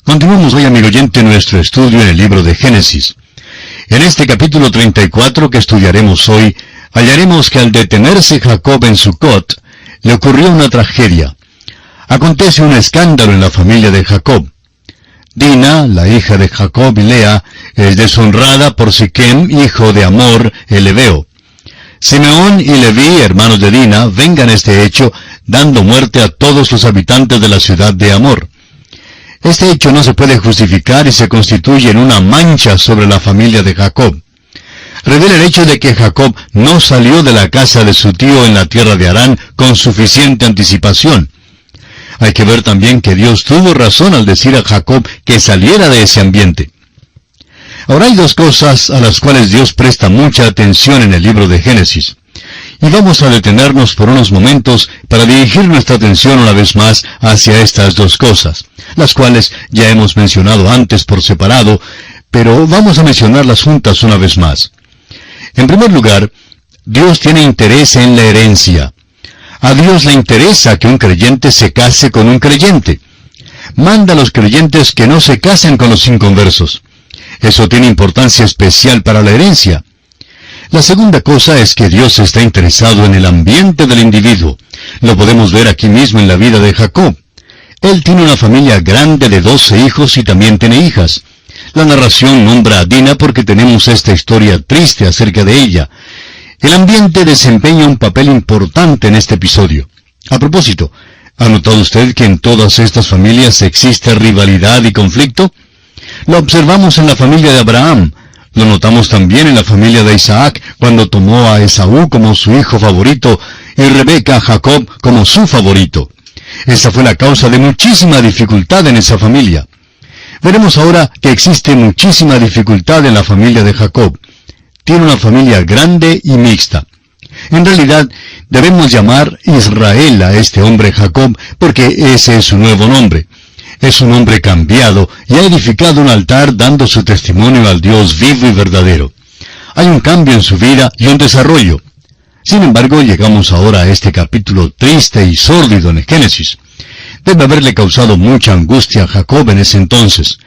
Continuamos hoy, amigo oyente, nuestro estudio en el libro de Génesis. En este capítulo 34 que estudiaremos hoy, hallaremos que al detenerse Jacob en Sucot, le ocurrió una tragedia. Acontece un escándalo en la familia de Jacob. Dina, la hija de Jacob y Lea, es deshonrada por Siquem, hijo de Hamor, el heveo. Simeón y Leví, hermanos de Dina, vengan este hecho, dando muerte a todos los habitantes de la ciudad de Hamor. Este hecho no se puede justificar y se constituye en una mancha sobre la familia de Jacob. Revela el hecho de que Jacob no salió de la casa de su tío en la tierra de Harán con suficiente anticipación. Hay que ver también que Dios tuvo razón al decir a Jacob que saliera de ese ambiente. Ahora hay dos cosas a las cuales Dios presta mucha atención en el libro de Génesis. Y vamos a detenernos por unos momentos para dirigir nuestra atención una vez más hacia estas dos cosas, las cuales ya hemos mencionado antes por separado, pero vamos a mencionarlas juntas una vez más. En primer lugar, Dios tiene interés en la herencia. A Dios le interesa que un creyente se case con un creyente. Manda a los creyentes que no se casen con los inconversos. Eso tiene importancia especial para la herencia. La segunda cosa es que Dios está interesado en el ambiente del individuo. Lo podemos ver aquí mismo en la vida de Jacob. Él tiene una familia grande de 12 hijos y también tiene hijas. La narración nombra a Dina porque tenemos esta historia triste acerca de ella. El ambiente desempeña un papel importante en este episodio. A propósito, ¿ha notado usted que en todas estas familias existe rivalidad y conflicto? Lo observamos en la familia de Abraham. Lo notamos también en la familia de Isaac, cuando tomó a Esaú como su hijo favorito y Rebeca a Jacob como su favorito. Esa fue la causa de muchísima dificultad en esa familia. Veremos ahora que existe muchísima dificultad en la familia de Jacob. Tiene una familia grande y mixta. En realidad, debemos llamar Israel a este hombre Jacob, porque ese es su nuevo nombre. Es un hombre cambiado y ha edificado un altar dando su testimonio al Dios vivo y verdadero. Hay un cambio en su vida y un desarrollo. Sin embargo, llegamos ahora a este capítulo triste y sórdido en el Génesis. Debe haberle causado mucha angustia a Jacob en ese entonces.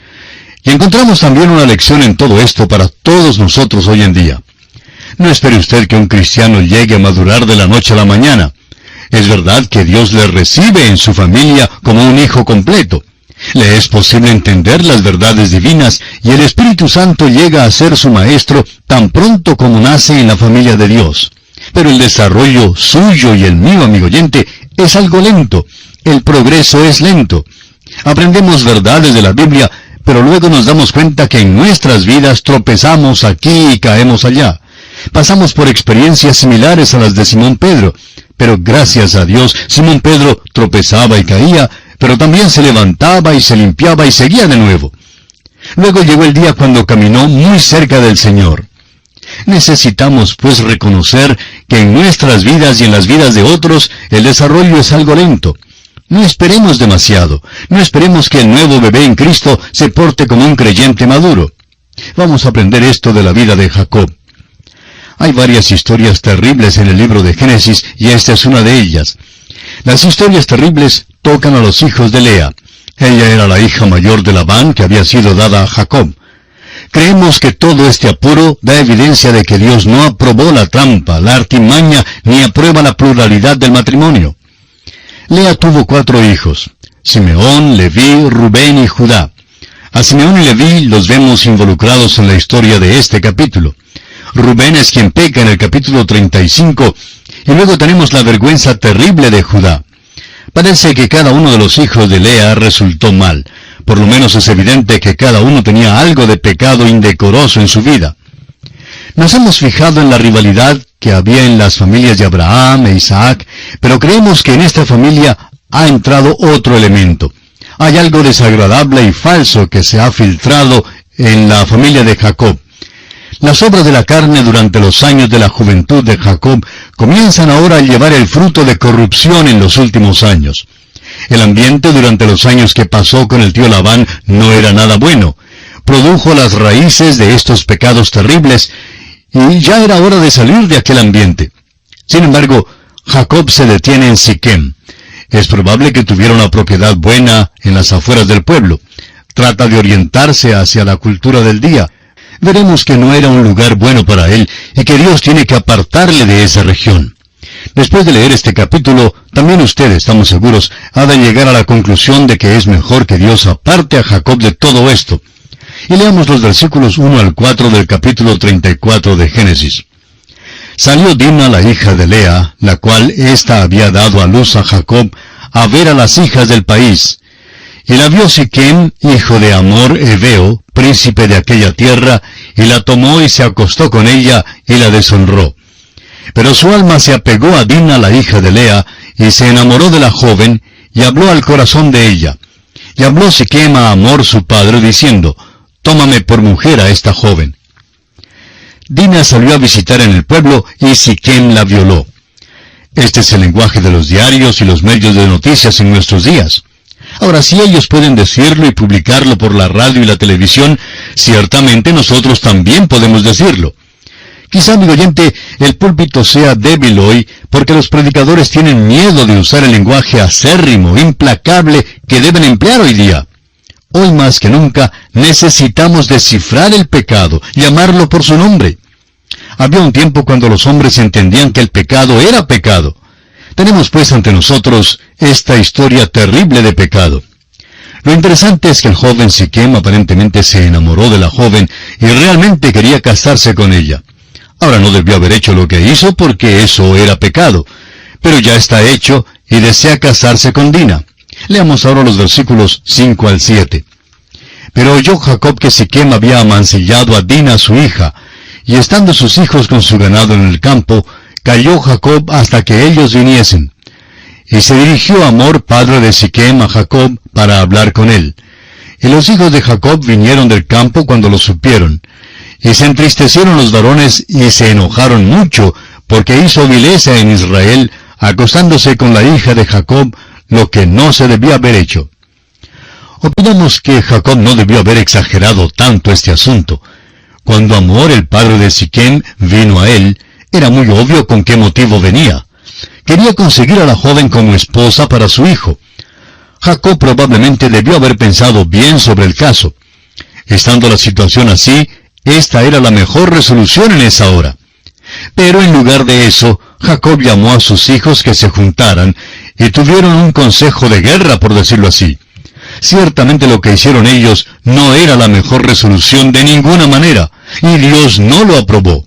Y encontramos también una lección en todo esto para todos nosotros hoy en día. No espere usted que un cristiano llegue a madurar de la noche a la mañana. Es verdad que Dios le recibe en su familia como un hijo completo. Le es posible entender las verdades divinas y el Espíritu Santo llega a ser su maestro tan pronto como nace en la familia de Dios. Pero el desarrollo suyo y el mío, amigo oyente, es algo lento. El progreso es lento. Aprendemos verdades de la Biblia, pero luego nos damos cuenta que en nuestras vidas tropezamos aquí y caemos allá. Pasamos por experiencias similares a las de Simón Pedro, pero gracias a Dios, Simón Pedro tropezaba y caía, pero también se levantaba y se limpiaba y seguía de nuevo. Luego llegó el día cuando caminó muy cerca del Señor. Necesitamos, pues, reconocer que en nuestras vidas y en las vidas de otros, el desarrollo es algo lento. No esperemos demasiado. No esperemos que el nuevo bebé en Cristo se porte como un creyente maduro. Vamos a aprender esto de la vida de Jacob. Hay varias historias terribles en el libro de Génesis y esta es una de ellas. Las historias terribles tocan a los hijos de Lea. Ella era la hija mayor de Labán que había sido dada a Jacob. Creemos que todo este apuro da evidencia de que Dios no aprobó la trampa, la artimaña, ni aprueba la pluralidad del matrimonio. Lea tuvo 4 hijos: Simeón, Leví, Rubén y Judá. A Simeón y Leví los vemos involucrados en la historia de este capítulo. Rubén es quien peca en el capítulo 35, y luego tenemos la vergüenza terrible de Judá. Parece que cada uno de los hijos de Lea resultó mal. Por lo menos es evidente que cada uno tenía algo de pecado indecoroso en su vida. Nos hemos fijado en la rivalidad que había en las familias de Abraham e Isaac, pero creemos que en esta familia ha entrado otro elemento. Hay algo desagradable y falso que se ha filtrado en la familia de Jacob. Las obras de la carne durante los años de la juventud de Jacob comienzan ahora a llevar el fruto de corrupción en los últimos años. El ambiente durante los años que pasó con el tío Labán no era nada bueno. Produjo las raíces de estos pecados terribles, y ya era hora de salir de aquel ambiente. Sin embargo, Jacob se detiene en Siquem. Es probable que tuviera una propiedad buena en las afueras del pueblo. trata de orientarse hacia la cultura del día. Veremos que no era un lugar bueno para él y que Dios tiene que apartarle de esa región. Después de leer este capítulo, también usted, estamos seguros, ha de llegar a la conclusión de que es mejor que Dios aparte a Jacob de todo esto. Y leamos los versículos 1 al 4 del capítulo 34 de Génesis. Salió Dina, la hija de Lea, la cual ésta había dado a luz a Jacob, a ver a las hijas del país. Y la vio Siquem, hijo de Hamor Heveo, príncipe de aquella tierra, y la tomó y se acostó con ella, y la deshonró. Pero su alma se apegó a Dina, la hija de Lea, y se enamoró de la joven, y habló al corazón de ella. Y habló Siquem a Hamor su padre, diciendo, «Tómame por mujer a esta joven». Dina salió a visitar en el pueblo, y Siquem la violó. Este es el lenguaje de los diarios y los medios de noticias en nuestros días. Ahora, si ellos pueden decirlo y publicarlo por la radio y la televisión, ciertamente nosotros también podemos decirlo. Quizá, amigo oyente, el púlpito sea débil hoy porque los predicadores tienen miedo de usar el lenguaje acérrimo, implacable que deben emplear hoy día. Hoy más que nunca necesitamos descifrar el pecado, llamarlo por su nombre. Había un tiempo cuando los hombres entendían que el pecado era pecado. Tenemos pues ante nosotros esta historia terrible de pecado. Lo interesante es que el joven Siquem aparentemente se enamoró de la joven y realmente quería casarse con ella. Ahora no debió haber hecho lo que hizo porque eso era pecado, pero ya está hecho y desea casarse con Dina. Leamos ahora los versículos 5 al 7. Pero oyó Jacob que Siquem había amancillado a Dina su hija, y estando sus hijos con su ganado en el campo, calló Jacob hasta que ellos viniesen. Y se dirigió Hamor, padre de Siquem, a Jacob, para hablar con él. Y los hijos de Jacob vinieron del campo cuando lo supieron. Y se entristecieron los varones y se enojaron mucho, porque hizo vileza en Israel, acostándose con la hija de Jacob, lo que no se debía haber hecho. Opinamos que Jacob no debió haber exagerado tanto este asunto. Cuando Hamor, el padre de Siquem, vino a él, era muy obvio con qué motivo venía. Quería conseguir a la joven como esposa para su hijo. Jacob probablemente debió haber pensado bien sobre el caso. Estando la situación así, esta era la mejor resolución en esa hora. Pero en lugar de eso, Jacob llamó a sus hijos que se juntaran y tuvieron un consejo de guerra, por decirlo así. Ciertamente lo que hicieron ellos no era la mejor resolución de ninguna manera, y Dios no lo aprobó.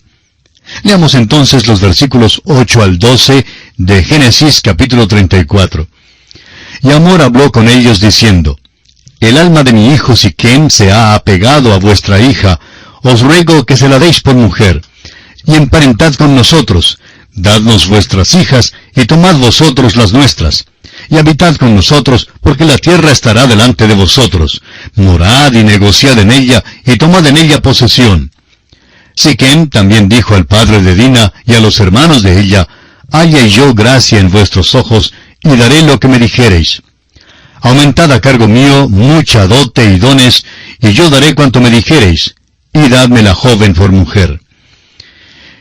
Leamos entonces los versículos 8 al 12 de Génesis capítulo 34. Y Hamor habló con ellos diciendo, «El alma de mi hijo Siquem se ha apegado a vuestra hija, os ruego que se la deis por mujer, y emparentad con nosotros, dadnos vuestras hijas, y tomad vosotros las nuestras, y habitad con nosotros, porque la tierra estará delante de vosotros. Morad y negociad en ella, y tomad en ella posesión». Siquem también dijo al padre de Dina y a los hermanos de ella, «Halle yo gracia en vuestros ojos, y daré lo que me dijereis. Aumentad a cargo mío mucha dote y dones, y yo daré cuanto me dijereis, y dadme la joven por mujer».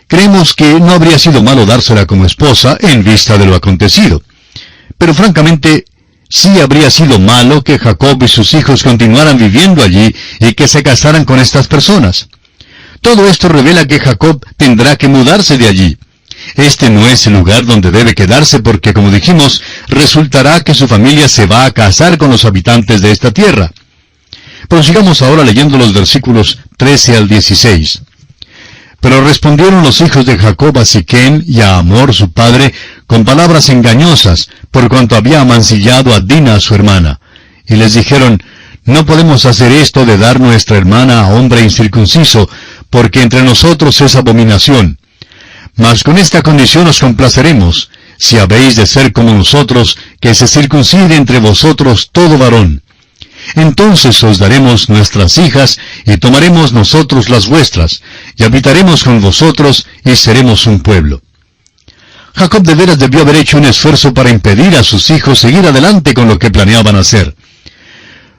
Creemos que no habría sido malo dársela como esposa en vista de lo acontecido. Pero francamente, sí habría sido malo que Jacob y sus hijos continuaran viviendo allí y que se casaran con estas personas. Todo esto revela que Jacob tendrá que mudarse de allí. Este no es el lugar donde debe quedarse porque, como dijimos, resultará que su familia se va a casar con los habitantes de esta tierra. Prosigamos ahora leyendo los versículos 13 al 16. Pero respondieron los hijos de Jacob a Siquem y a Hamor su padre con palabras engañosas, por cuanto había amancillado a Dina su hermana. Y les dijeron, «No podemos hacer esto de dar nuestra hermana a hombre incircunciso, porque entre nosotros es abominación. Mas con esta condición os complaceremos, si habéis de ser como nosotros, que se circuncide entre vosotros todo varón. Entonces os daremos nuestras hijas, y tomaremos nosotros las vuestras, y habitaremos con vosotros, y seremos un pueblo». Jacob de veras debió haber hecho un esfuerzo para impedir a sus hijos seguir adelante con lo que planeaban hacer.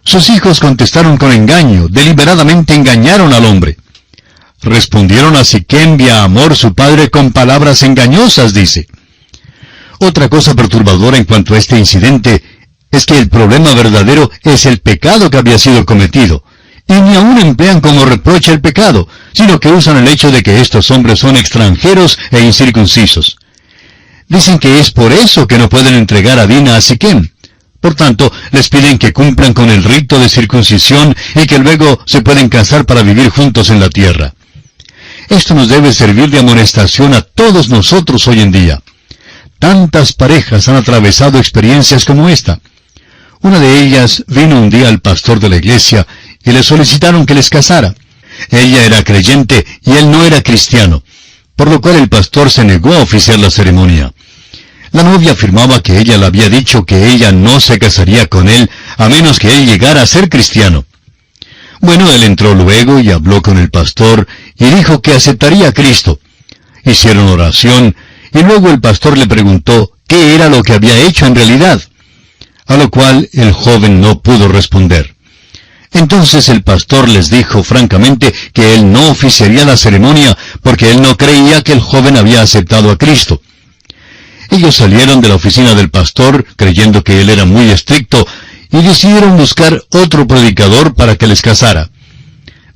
Sus hijos contestaron con engaño, deliberadamente engañaron al hombre. Respondieron a Siquem y a Hamor su padre con palabras engañosas, dice. Otra cosa perturbadora en cuanto a este incidente es que el problema verdadero es el pecado que había sido cometido. Y ni aún emplean como reproche el pecado, sino que usan el hecho de que estos hombres son extranjeros e incircuncisos. Dicen que es por eso que no pueden entregar a Dina a Siquem. Por tanto, les piden que cumplan con el rito de circuncisión y que luego se pueden casar para vivir juntos en la tierra. Esto nos debe servir de amonestación a todos nosotros hoy en día. Tantas parejas han atravesado experiencias como esta. Una de ellas vino un día al pastor de la iglesia y le solicitaron que les casara. Ella era creyente y él no era cristiano, por lo cual el pastor se negó a oficiar la ceremonia. La novia afirmaba que ella le había dicho que ella no se casaría con él a menos que él llegara a ser cristiano. Bueno, él entró luego y habló con el pastor y dijo que aceptaría a Cristo. Hicieron oración y luego el pastor le preguntó qué era lo que había hecho en realidad, a lo cual el joven no pudo responder. Entonces el pastor les dijo francamente que él no oficiaría la ceremonia porque él no creía que el joven había aceptado a Cristo. Ellos salieron de la oficina del pastor creyendo que él era muy estricto y decidieron buscar otro predicador para que les casara.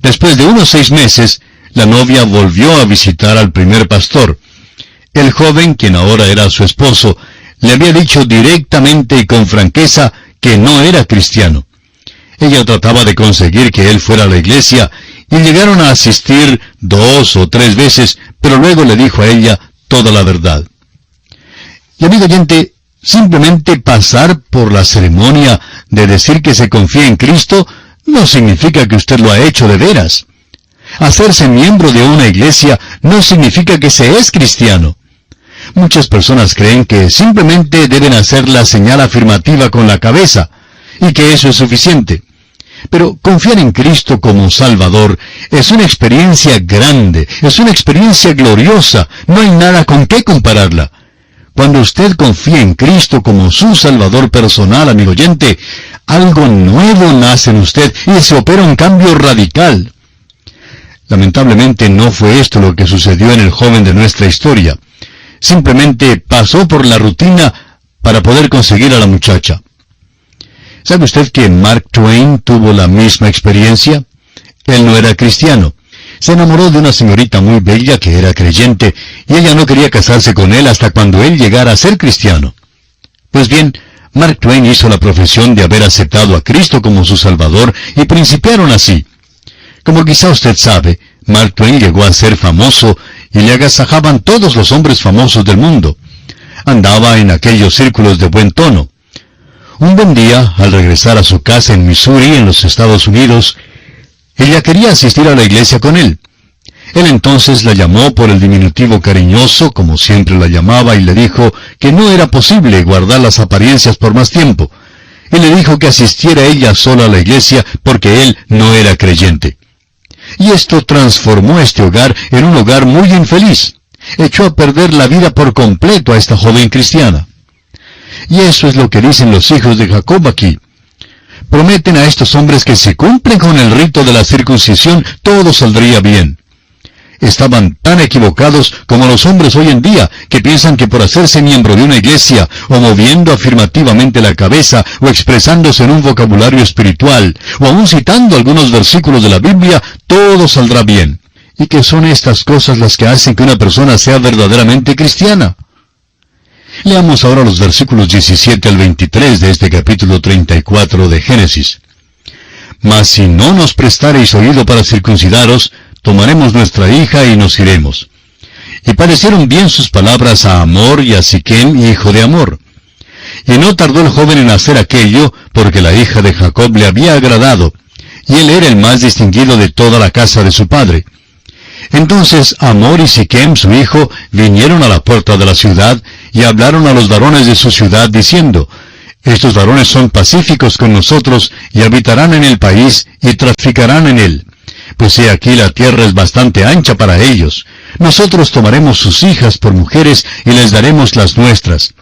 Después de unos 6 meses, la novia volvió a visitar al primer pastor. El joven, quien ahora era su esposo, le había dicho directamente y con franqueza que no era cristiano. Ella trataba de conseguir que él fuera a la iglesia y llegaron a asistir 2 o 3 veces, pero luego le dijo a ella toda la verdad. Y amigo oyente, simplemente pasar por la ceremonia de decir que se confía en Cristo no significa que usted lo ha hecho de veras. Hacerse miembro de una iglesia no significa que se es cristiano. Muchas personas creen que simplemente deben hacer la señal afirmativa con la cabeza, y que eso es suficiente. Pero confiar en Cristo como Salvador es una experiencia grande, es una experiencia gloriosa, no hay nada con qué compararla. Cuando usted confía en Cristo como su Salvador personal, amigo oyente, algo nuevo nace en usted y se opera un cambio radical. Lamentablemente no fue esto lo que sucedió en el joven de nuestra historia. Simplemente pasó por la rutina para poder conseguir a la muchacha. ¿Sabe usted que Mark Twain tuvo la misma experiencia? Él no era cristiano. Se enamoró de una señorita muy bella que era creyente, y ella no quería casarse con él hasta cuando él llegara a ser cristiano. Pues bien, Mark Twain hizo la profesión de haber aceptado a Cristo como su Salvador, y principiaron así. Como quizá usted sabe, Mark Twain llegó a ser famoso, y le agasajaban todos los hombres famosos del mundo. Andaba en aquellos círculos de buen tono. Un buen día, al regresar a su casa en Missouri, en los Estados Unidos, ella quería asistir a la iglesia con él. Él entonces la llamó por el diminutivo cariñoso, como siempre la llamaba, y le dijo que no era posible guardar las apariencias por más tiempo. Y le dijo que asistiera ella sola a la iglesia porque él no era creyente. Y esto transformó este hogar en un hogar muy infeliz. Echó a perder la vida por completo a esta joven cristiana. Y eso es lo que dicen los hijos de Jacob aquí. Prometen a estos hombres que si cumplen con el rito de la circuncisión, todo saldría bien. Estaban tan equivocados como los hombres hoy en día, que piensan que por hacerse miembro de una iglesia, o moviendo afirmativamente la cabeza, o expresándose en un vocabulario espiritual, o aún citando algunos versículos de la Biblia, todo saldrá bien. Y que son estas cosas las que hacen que una persona sea verdaderamente cristiana. Leamos ahora los versículos 17 al 23 de este capítulo 34 de Génesis. Mas si no nos prestareis oído para circuncidaros, tomaremos nuestra hija y nos iremos. Y parecieron bien sus palabras a Hamor y a Siquem, hijo de Hamor. Y no tardó el joven en hacer aquello, porque la hija de Jacob le había agradado, y él era el más distinguido de toda la casa de su padre. Entonces Hamor y Siquem, su hijo, vinieron a la puerta de la ciudad, y hablaron a los varones de su ciudad, diciendo, estos varones son pacíficos con nosotros, y habitarán en el país, y traficarán en él. Pues he aquí la tierra es bastante ancha para ellos. Nosotros tomaremos sus hijas por mujeres, y les daremos las nuestras.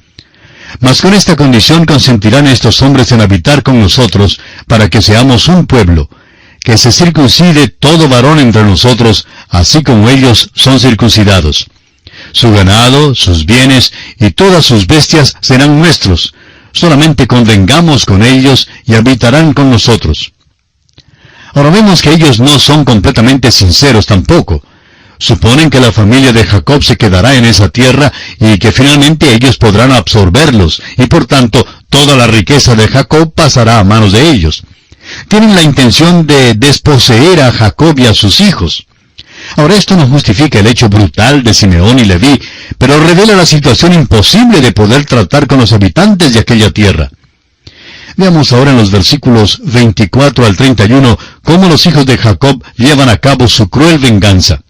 Mas con esta condición consentirán estos hombres en habitar con nosotros, para que seamos un pueblo, que se circuncide todo varón entre nosotros, así como ellos son circuncidados. Su ganado, sus bienes y todas sus bestias serán nuestros. Solamente convengamos con ellos y habitarán con nosotros. Ahora vemos que ellos no son completamente sinceros tampoco. Suponen que la familia de Jacob se quedará en esa tierra y que finalmente ellos podrán absorberlos, y por tanto toda la riqueza de Jacob pasará a manos de ellos. Tienen la intención de desposeer a Jacob y a sus hijos. Ahora esto no justifica el hecho brutal de Simeón y Leví, pero revela la situación imposible de poder tratar con los habitantes de aquella tierra. Veamos ahora en los versículos 24 al 31 cómo los hijos de Jacob llevan a cabo su cruel venganza.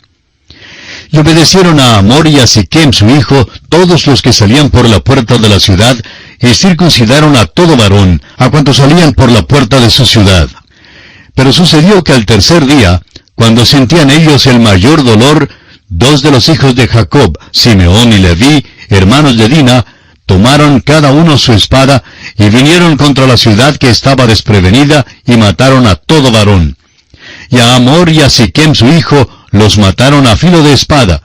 Y obedecieron a Hamor y a Siquem su hijo, todos los que salían por la puerta de la ciudad, y circuncidaron a todo varón, a cuantos salían por la puerta de su ciudad. Pero sucedió que al tercer día, cuando sentían ellos el mayor dolor, dos de los hijos de Jacob, Simeón y Leví, hermanos de Dina, tomaron cada uno su espada, y vinieron contra la ciudad que estaba desprevenida, y mataron a todo varón. Y a Hamor y a Siquem su hijo, los mataron a filo de espada,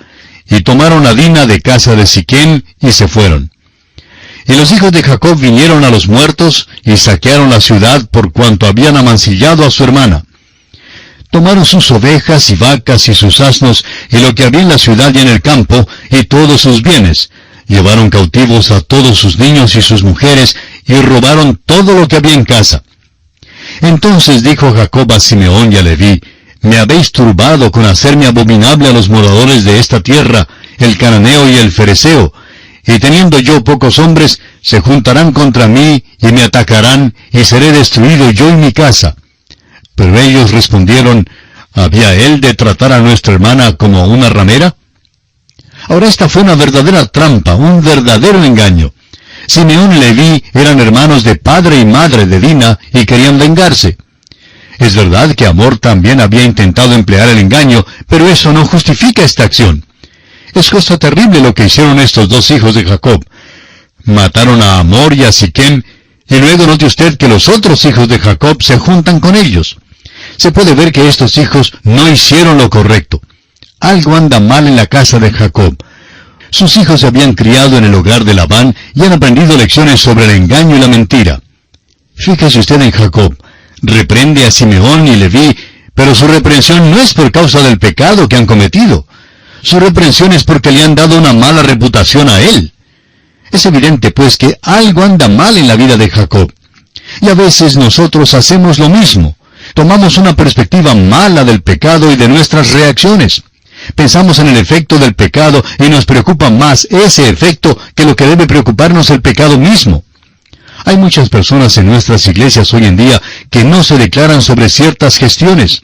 y tomaron a Dina de casa de Siquem, y se fueron. Y los hijos de Jacob vinieron a los muertos, y saquearon la ciudad por cuanto habían amancillado a su hermana. Tomaron sus ovejas y vacas y sus asnos, y lo que había en la ciudad y en el campo, y todos sus bienes. Llevaron cautivos a todos sus niños y sus mujeres, y robaron todo lo que había en casa. Entonces dijo Jacob a Simeón y a Leví: Me habéis turbado con hacerme abominable a los moradores de esta tierra, el cananeo y el fereceo, y teniendo yo pocos hombres, se juntarán contra mí y me atacarán, y seré destruido yo y mi casa. Pero ellos respondieron: ¿Había él de tratar a nuestra hermana como a una ramera? Ahora esta fue una verdadera trampa, un verdadero engaño. Simeón y Leví eran hermanos de padre y madre de Dina y querían vengarse. Es verdad que Hamor también había intentado emplear el engaño, pero eso no justifica esta acción. Es cosa terrible lo que hicieron estos dos hijos de Jacob. Mataron a Hamor y a Siquem, y luego note usted que los otros hijos de Jacob se juntan con ellos. Se puede ver que estos hijos no hicieron lo correcto. Algo anda mal en la casa de Jacob. Sus hijos se habían criado en el hogar de Labán y han aprendido lecciones sobre el engaño y la mentira. Fíjese usted en Jacob. Reprende a Simeón y Leví, pero su reprensión no es por causa del pecado que han cometido. Su reprensión es porque le han dado una mala reputación a él. Es evidente, pues, que algo anda mal en la vida de Jacob. Y a veces nosotros hacemos lo mismo. Tomamos una perspectiva mala del pecado y de nuestras reacciones. Pensamos en el efecto del pecado y nos preocupa más ese efecto que lo que debe preocuparnos el pecado mismo. Hay muchas personas en nuestras iglesias hoy en día que no se declaran sobre ciertas gestiones.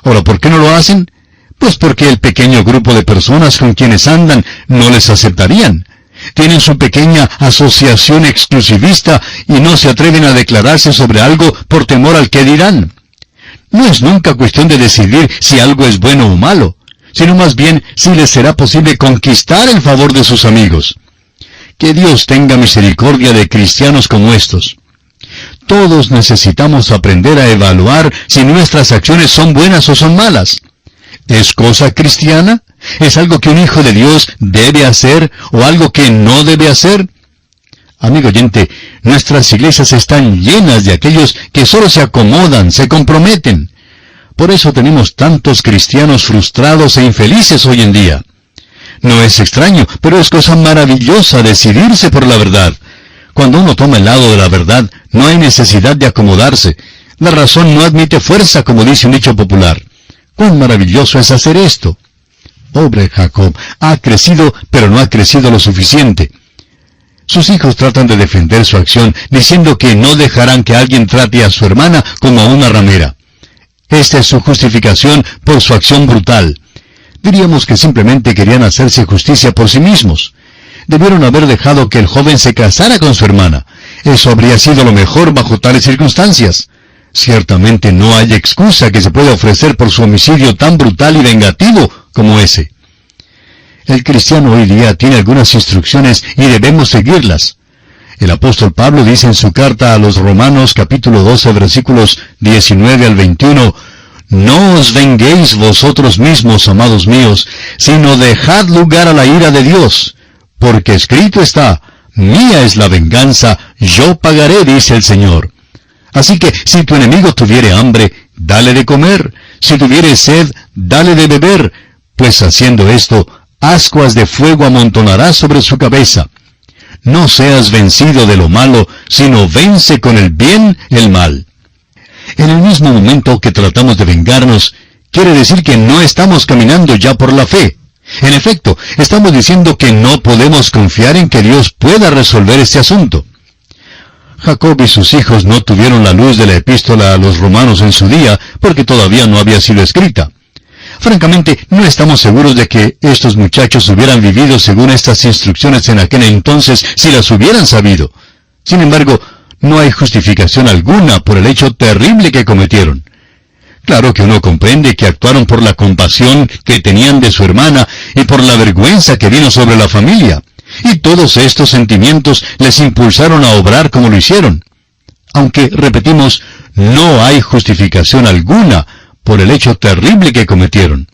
Ahora, ¿por qué no lo hacen? Pues porque el pequeño grupo de personas con quienes andan no les aceptarían. Tienen su pequeña asociación exclusivista y no se atreven a declararse sobre algo por temor al que dirán. No es nunca cuestión de decidir si algo es bueno o malo, sino más bien si les será posible conquistar el favor de sus amigos. Que Dios tenga misericordia de cristianos como estos. Todos necesitamos aprender a evaluar si nuestras acciones son buenas o son malas. ¿Es cosa cristiana? ¿Es algo que un hijo de Dios debe hacer o algo que no debe hacer? Amigo oyente, nuestras iglesias están llenas de aquellos que solo se acomodan, se comprometen. Por eso tenemos tantos cristianos frustrados e infelices hoy en día. No es extraño, pero es cosa maravillosa decidirse por la verdad. Cuando uno toma el lado de la verdad, no hay necesidad de acomodarse. La razón no admite fuerza, como dice un dicho popular. ¡Cuán maravilloso es hacer esto! Pobre Jacob, ha crecido, pero no ha crecido lo suficiente. Sus hijos tratan de defender su acción, diciendo que no dejarán que alguien trate a su hermana como a una ramera. Esta es su justificación por su acción brutal. Diríamos que simplemente querían hacerse justicia por sí mismos. Debieron haber dejado que el joven se casara con su hermana. Eso habría sido lo mejor bajo tales circunstancias. Ciertamente no hay excusa que se pueda ofrecer por su homicidio tan brutal y vengativo como ese. El cristiano hoy día tiene algunas instrucciones y debemos seguirlas. El apóstol Pablo dice en su carta a los Romanos capítulo 12 versículos 19 al 21, «No os venguéis vosotros mismos, amados míos, sino dejad lugar a la ira de Dios, porque escrito está, mía es la venganza, yo pagaré, dice el Señor. Así que si tu enemigo tuviere hambre, dale de comer, si tuviere sed, dale de beber, pues haciendo esto, ascuas de fuego amontonarás sobre su cabeza. No seas vencido de lo malo, sino vence con el bien el mal. En el mismo momento que tratamos de vengarnos, quiere decir que no estamos caminando ya por la fe. En efecto, estamos diciendo que no podemos confiar en que Dios pueda resolver este asunto. Jacob y sus hijos no tuvieron la luz de la epístola a los romanos en su día, porque todavía no había sido escrita. Francamente, no estamos seguros de que estos muchachos hubieran vivido según estas instrucciones en aquel entonces si las hubieran sabido. Sin embargo, no hay justificación alguna por el hecho terrible que cometieron. Claro que uno comprende que actuaron por la compasión que tenían de su hermana y por la vergüenza que vino sobre la familia. Y todos estos sentimientos les impulsaron a obrar como lo hicieron. Aunque, repetimos, no hay justificación alguna por el hecho terrible que cometieron.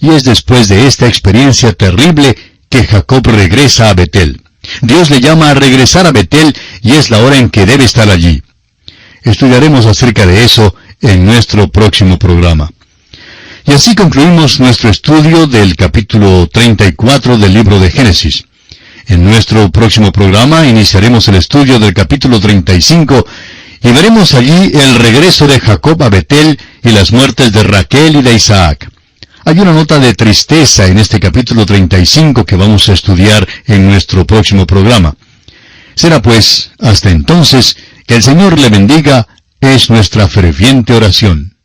Y es después de esta experiencia terrible que Jacob regresa a Betel. Dios le llama a regresar a Betel y es la hora en que debe estar allí. Estudiaremos acerca de eso en nuestro próximo programa. Y así concluimos nuestro estudio del capítulo 34 del libro de Génesis. En nuestro próximo programa iniciaremos el estudio del capítulo 35 y veremos allí el regreso de Jacob a Betel y las muertes de Raquel y de Isaac. Hay una nota de tristeza en este capítulo 35 que vamos a estudiar en nuestro próximo programa. Será pues, hasta entonces, que el Señor le bendiga, es nuestra ferviente oración.